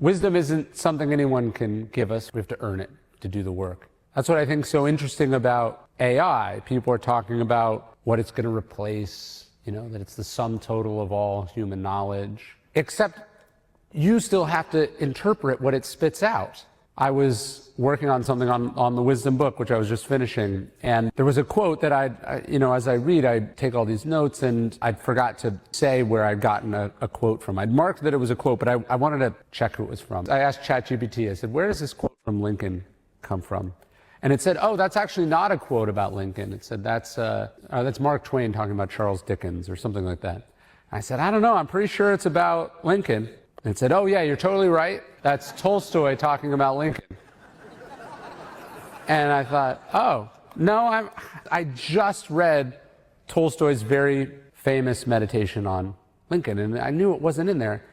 Wisdom isn't something anyone can give us. We have to earn it to do the work. That's what I think is so interesting about AI. People are talking about what it's going to replace, that it's the sum total of all human knowledge. Except you still have to interpret what it spits out. I was working on something on the wisdom book, which I was just finishing, and there was a quote that as I read, I take all these notes, and I forgot to say where I'd gotten a quote from. I'd marked that it was a quote, but I wanted to check who it was from. I asked ChatGPT, I said, where does this quote from Lincoln come from? And it said, oh, that's actually not a quote about Lincoln. It said, that's Mark Twain talking about Charles Dickens or something like that. I said, I don't know, I'm pretty sure it's about Lincoln. And it said, oh yeah, you're totally right. That's Tolstoy talking about Lincoln. And I thought, oh, no, I just read Tolstoy's very famous meditation on Lincoln, and I knew it wasn't in there.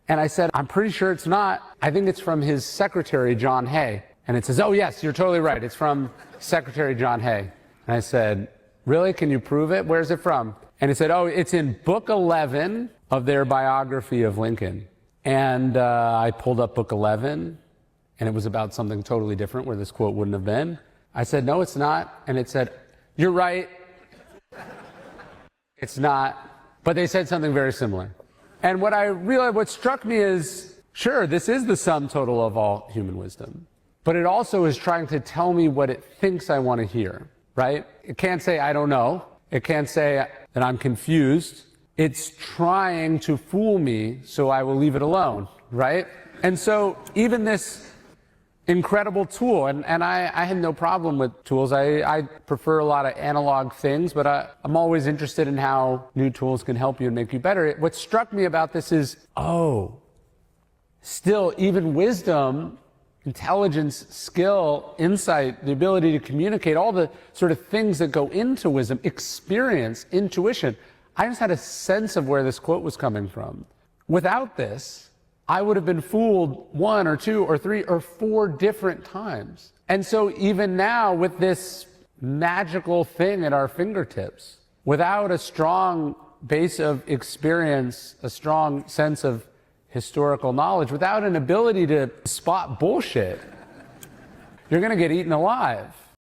And I said, I'm pretty sure it's not. I think it's from his secretary, John Hay. And it says, oh yes, you're totally right. It's from Secretary John Hay. And I said, really? Can you prove it? Where's it from? And it said, oh, it's in book 11 of their biography of Lincoln. And I pulled up book 11, and it was about something totally different where this quote wouldn't have been. I said, no, it's not. And it said, you're right. It's not. But they said something very similar. And what I realized, what struck me is, sure, this is the sum total of all human wisdom. But it also is trying to tell me what it thinks I want to hear, right? It can't say, I don't know. It can't say that I'm confused. It's trying to fool me, so I will leave it alone, right? And so even this incredible tool, and I had no problem with tools. I prefer a lot of analog things, but I'm always interested in how new tools can help you and make you better. What struck me about this is, still, even wisdom, intelligence, skill, insight, the ability to communicate, all the sort of things that go into wisdom, experience, intuition. I just had a sense of where this quote was coming from. Without this, I would have been fooled 1 or 2 or 3 or 4 different times. And so even now, with this magical thing at our fingertips, without a strong base of experience, a strong sense of historical knowledge, without an ability to spot bullshit, you're going to get eaten alive.